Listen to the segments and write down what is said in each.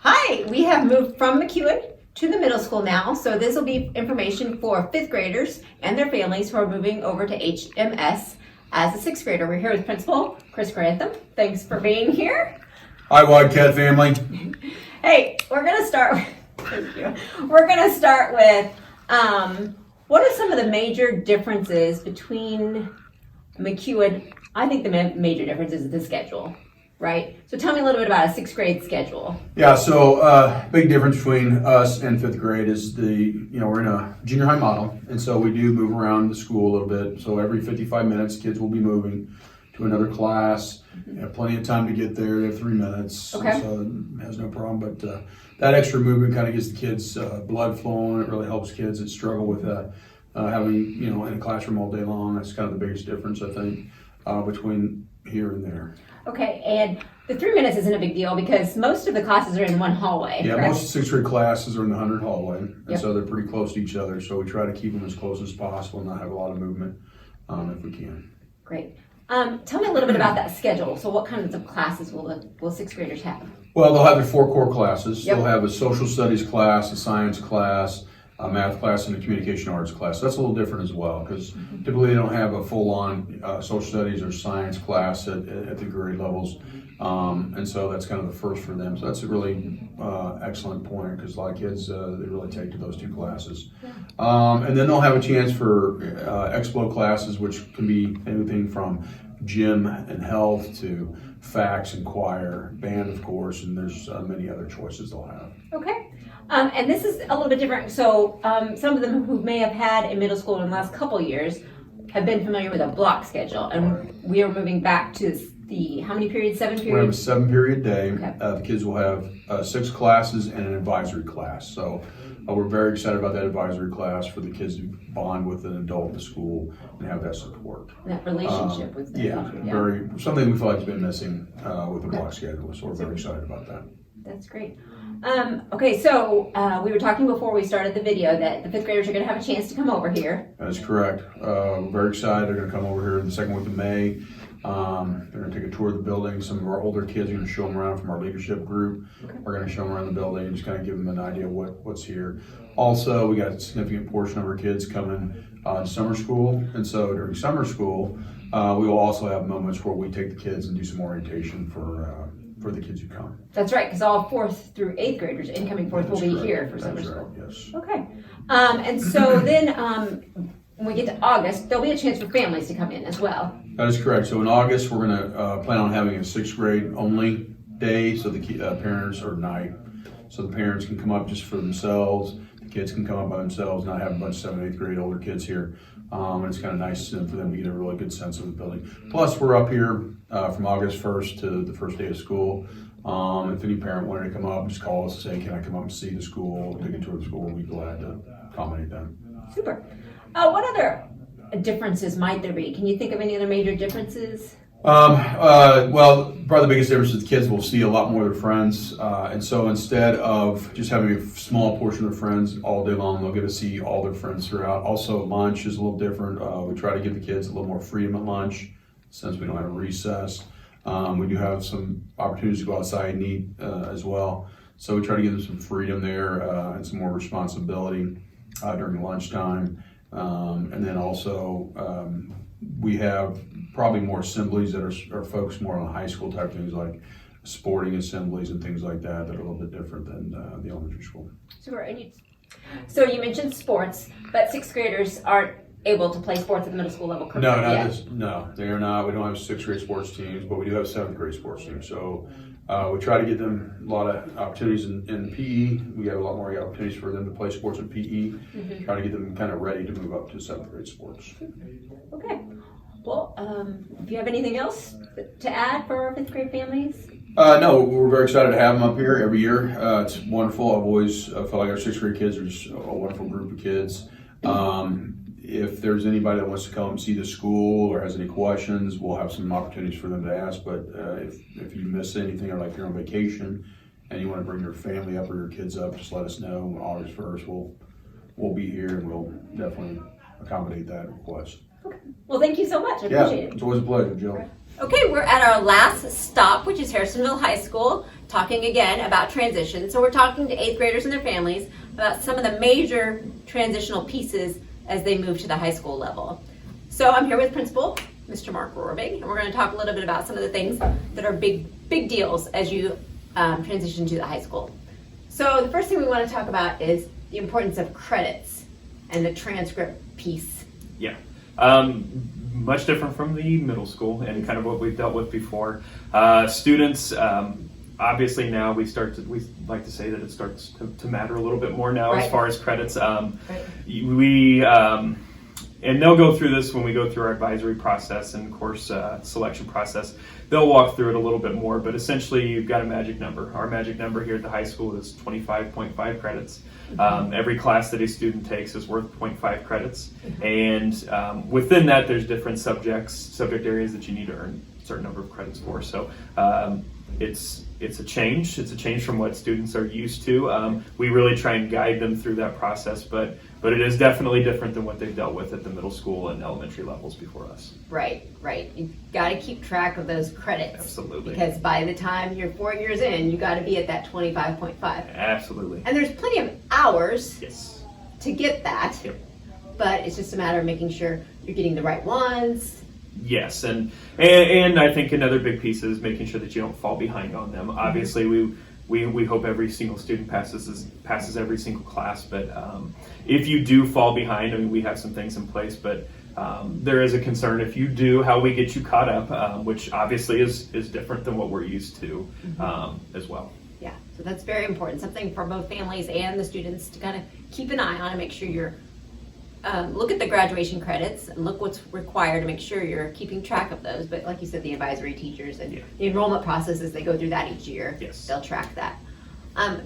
Hi, we have moved from McEowen to the middle school now, so this will be information for fifth graders and their families who are moving over to HMS as a sixth grader. We're here with Principal Chris Grantham. Thanks for being here. Hi, Wildcat family. Hey, we're gonna start with, thank you. We're gonna start with, what are some of the major differences between McEowen? I think the major difference is the schedule, right? So tell me a little bit about a sixth grade schedule. Yeah, so big difference between us and fifth grade is we're in a junior high model, and so we do move around the school a little bit. So every 55 minutes, kids will be moving to another class. You have plenty of time to get there. They have 3 minutes, Okay. so it has no problem. But that extra movement kind of gets the kids blood flowing. It really helps kids that struggle with having, in a classroom all day long. That's kind of the biggest difference, I think, between here and there. Okay, and the 3 minutes isn't a big deal because most of the classes are in one hallway. Yeah, correct? most sixth grade classes are in the 100 hallway, and Yep. so they're pretty close to each other. So we try to keep them as close as possible and not have a lot of movement if we can. Great. Tell me a little bit about that schedule. So what kinds of classes will sixth graders have? Well, they'll have their 4 core classes. Yep. They'll have a social studies class, a science class, a math class, and a communication arts class. That's a little different as well because typically they don't have a full-on social studies or science class at the grade levels. And so that's kind of the first for them. So that's a really excellent point because a lot of kids, they really take to those 2 classes. And then they'll have a chance for expo classes, which can be anything from gym and health to facts and choir, band, of course, and there's many other choices they'll have. Okay. And this is a little bit different. So some of them who may have had a middle school in the last couple of years have been familiar with a block schedule. And we are moving back to how many periods? 7 periods? We have a 7-period day. Okay. The kids will have 6 classes and an advisory class. So we're very excited about that advisory class for the kids to bond with an adult in the school and have that support. That relationship with the Yeah, very something we feel like has been missing with the block schedule. So we're very excited about that. That's great. Okay, so we were talking before we started the video that the fifth graders are going to have a chance to come over here. That is correct. We're very excited. They're going to come over here the second week of May. They're going to take a tour of the building. Some of our older kids are going to show them around from our leadership group. Okay. We're going to show them around the building and just kind of give them an idea of what's here. Also, we got a significant portion of our kids coming to summer school. And so during summer school, we will also have moments where we take the kids and do some orientation for the kids who come. That's right, because all 4th through 8th graders, incoming 4th, will be here for summer That's school. right, yes. Okay. And so then when we get to August, there'll be a chance for families to come in as well. That is correct. So in August, we're going to plan on having a 6th grade only day, so the parents or night, so the parents can come up just for themselves. The kids can come up by themselves, not have a bunch of 7th, 8th grade older kids here. And it's kind of nice for them to get a really good sense of the building. Plus, we're up here from August 1st to the first day of school. If any parent wanted to come up, just call us and say, can I come up and see the school, take a tour of the school, we'll be glad to accommodate them. Super. What other differences might there be? Can you think of any other major differences? Well, probably the biggest difference is the kids will see a lot more of their friends. And so instead of just having a small portion of their friends all day long, they'll get to see all their friends throughout. Also, lunch is a little different. We try to give the kids a little more freedom at lunch since we don't have a recess. We do have some opportunities to go outside and eat as well. So we try to give them some freedom there and some more responsibility during lunchtime. And then also, we have probably more assemblies that are focused more on high school type things like sporting assemblies and things like that are a little bit different than the elementary school. Super. So you mentioned sports, but 6th graders aren't able to play sports at the middle school level, correct? No, they are not. We don't have 6th grade sports teams, but we do have 7th grade sports teams. So we try to get them a lot of opportunities in PE. We have a lot more opportunities for them to play sports in PE. Mm-hmm. Try to get them kind of ready to move up to 7th grade sports. Okay. Well, if you have anything else to add for our 5th grade families? No, we're very excited to have them up here every year. It's wonderful. I've always felt like our 6th grade kids are just a wonderful group of kids. If there's anybody that wants to come and see the school or has any questions, we'll have some opportunities for them to ask. But if you miss anything or like you're on vacation and you want to bring your family up or your kids up, just let us know. August 1st, we'll be here and we'll definitely accommodate that request. Okay. Well, thank you so much. I appreciate it. It's always a pleasure, Jill. Okay, we're at our last stop, which is Harrisonville High School, talking again about transition. So we're talking to 8th graders and their families about some of the major transitional pieces as they move to the high school level. So I'm here with Principal Mr. Mark Rorvig, and we're going to talk a little bit about some of the things that are big deals as you transition to the high school. So the first thing we want to talk about is the importance of credits and the transcript piece. Yeah. Much different from the middle school and kind of what we've dealt with before. Students, obviously now we like to say that it starts to matter a little bit more now as far as credits. And they'll go through this when we go through our advisory process and course selection process. They'll walk through it a little bit more, but essentially you've got a magic number. Our magic number here at the high school is 25.5 credits. Every class that a student takes is worth 0.5 credits. And within that, there's different subject areas that you need to earn a certain number of credits for. So it's a change. It's a change from what students are used to. We really try and guide them through that process, but it is definitely different than what they've dealt with at the middle school and elementary levels before us. Right. You've got to keep track of those credits. Absolutely. Because by the time you're 4 years in, you got to be at that 25.5. Absolutely. And there's plenty of hours Yes. to get that. Yep. But it's just a matter of making sure you're getting the right ones. Yes, and I think another big piece is making sure that you don't fall behind on them. Obviously, we hope every single student passes every single class, but if you do fall behind, I mean, we have some things in place, but there is a concern if you do, how we get you caught up, which obviously is different than what we're used to as well. Yeah, so that's very important. Something for both families and the students to kind of keep an eye on and make sure you're look at the graduation credits and look what's required to make sure you're keeping track of those. But like you said, the advisory teachers and the enrollment process, as they go through that each year, they'll track that.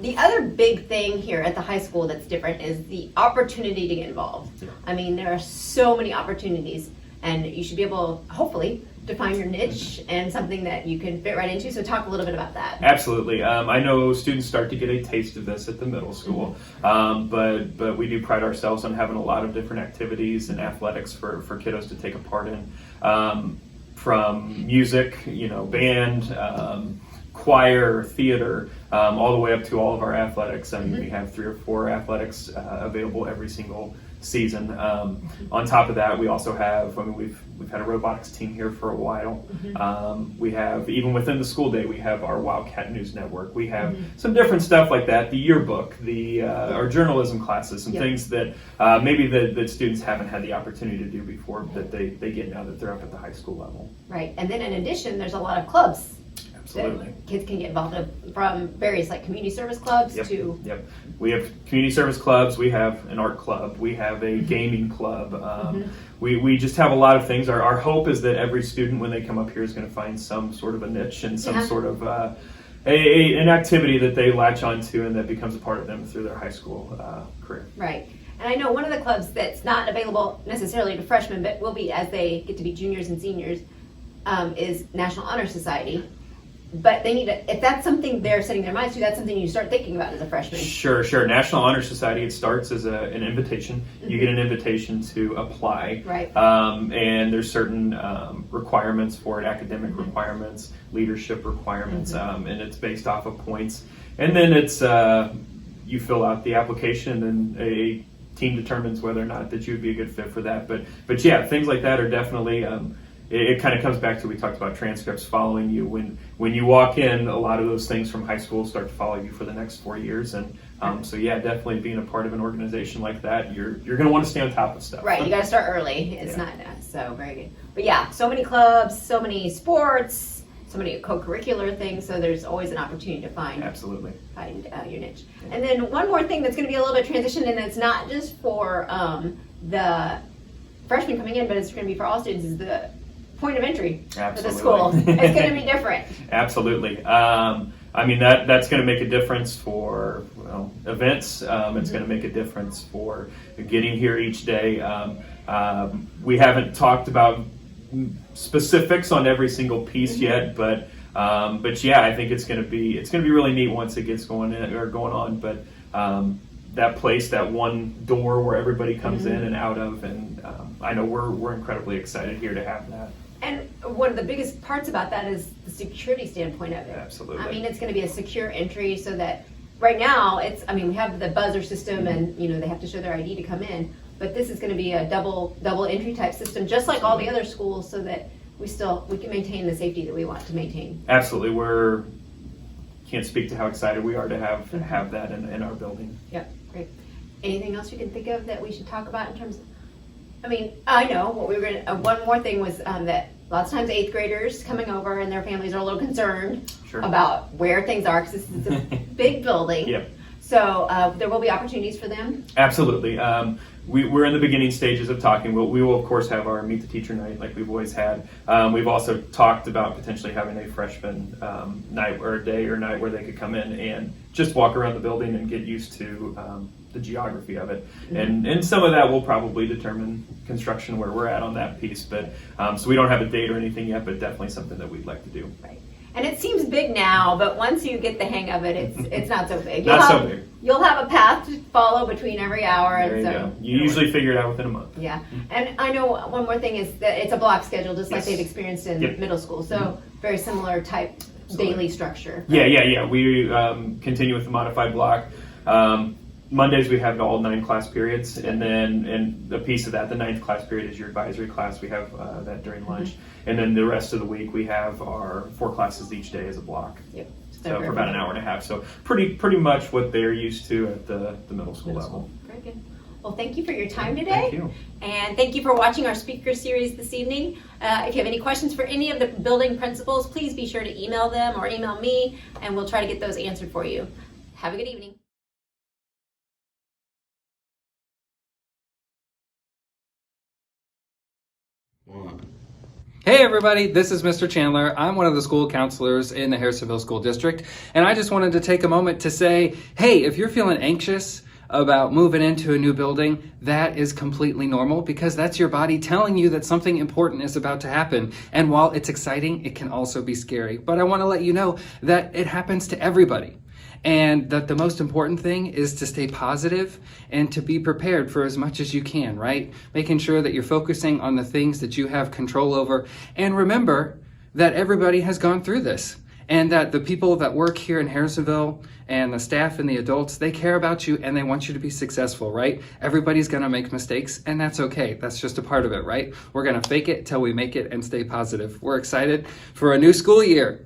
The other big thing here at the high school that's different is the opportunity to get involved. Yeah. I mean, there are so many opportunities, and you should be able, hopefully, to find your niche and something that you can fit right into. So talk a little bit about that. Absolutely. I know students start to get a taste of this at the middle school, but we do pride ourselves on having a lot of different activities and athletics for kiddos to take a part in, from music, band, choir, theater, all the way up to all of our athletics. I mean, we have 3 or 4 athletics available every single season. On top of that, we also have, we've had a robotics team here for a while. We have, even within the school day, we have our Wildcat News Network. We have some different stuff like that, the yearbook, our journalism classes, some things that maybe that students haven't had the opportunity to do before that they get now that they're up at the high school level. Right, and then in addition, there's a lot of clubs. Absolutely. Kids can get involved in, from various like community service clubs to... Yep. We have community service clubs, we have an art club, we have a gaming club. We just have a lot of things. Our hope is that every student, when they come up here, is going to find some sort of a niche and some sort of an activity that they latch onto and that becomes a part of them through their high school career. Right. And I know one of the clubs that's not available necessarily to freshmen, but will be as they get to be juniors and seniors, is National Honor Society. But they need to, if that's something they're setting their minds to, that's something you start thinking about as a freshman. Sure. National Honor Society, it starts as an invitation. You get an invitation to apply. Right. And there's certain requirements for it, academic requirements, leadership requirements, and it's based off of points. And then it's, you fill out the application and a team determines whether or not that you would be a good fit for that. But yeah, things like that are definitely, it kind of comes back to, we talked about transcripts following you. When you walk in, a lot of those things from high school start to follow you for the next 4 years. And so yeah, definitely being a part of an organization like that, you're going to want to stay on top of stuff. Right, you got to start early. It's not so very good. But yeah, so many clubs, so many sports, so many co-curricular things. So there's always an opportunity to find your niche. And then one more thing that's going to be a little bit transition, and it's not just for the freshmen coming in, but it's going to be for all students, is the point of entry for the school. It's going to be different. Absolutely. I mean, that's going to make a difference for events. It's going to make a difference for getting here each day. We haven't talked about specifics on every single piece yet, but yeah, I think it's going to be really neat once it gets going on. But that place, that one door where everybody comes in and out of, and I know we're incredibly excited here to have that. And one of the biggest parts about that is the security standpoint of it. Absolutely. I mean, it's going to be a secure entry so that right now we have the buzzer system and, they have to show their ID to come in, but this is going to be a double entry type system, just like all the other schools, so that we can maintain the safety that we want to maintain. Absolutely. Can't speak to how excited we are to have that in our building. Yep, great. Anything else you can think of that we should talk about in terms of, I know what we were going to, one more thing was that lots of times 8th graders coming over and their families are a little concerned about where things are, because this is a big building. Yep. So there will be opportunities for them. Absolutely. We're in the beginning stages of talking. We will, of course, have our Meet the Teacher night like we've always had. We've also talked about potentially having a freshman night or a day or night where they could come in and just walk around the building and get used to the geography of it. Mm-hmm. And some of that will probably determine construction where we're at on that piece. But so we don't have a date or anything yet, but definitely something that we'd like to do. Right. And it seems big now, but once you get the hang of it, it's not so big. So big. You'll have a path to follow between every hour. There you go. You usually figure it out within a month. Yeah. And I know one more thing is that it's a block schedule, just like they've experienced in middle school. So very similar type daily structure. Yeah. We continue with the modified block. Mondays we have all 9 class periods, and then a piece of that, the 9th class period is your advisory class. We have that during lunch, and then the rest of the week we have our 4 classes each day as a block. Yep. So for about an hour and a half. So pretty much what they're used to at the middle school level. Very good. Well, thank you for your time today. Thank you. And thank you for watching our speaker series this evening. If you have any questions for any of the building principals, please be sure to email them or email me, and we'll try to get those answered for you. Have a good evening. Hey everybody, this is Mr. Chandler. I'm one of the school counselors in the Harrisonville School District, and I just wanted to take a moment to say, hey, if you're feeling anxious about moving into a new building, that is completely normal, because that's your body telling you that something important is about to happen. And while it's exciting, it can also be scary. But I want to let you know that it happens to everybody. And that the most important thing is to stay positive and to be prepared for as much as you can, right? Making sure that you're focusing on the things that you have control over. And remember that everybody has gone through this, and that the people that work here in Harrisonville and the staff and the adults, they care about you and they want you to be successful, right? Everybody's gonna make mistakes, and that's okay. That's just a part of it, right? We're gonna fake it till we make it and stay positive. We're excited for a new school year.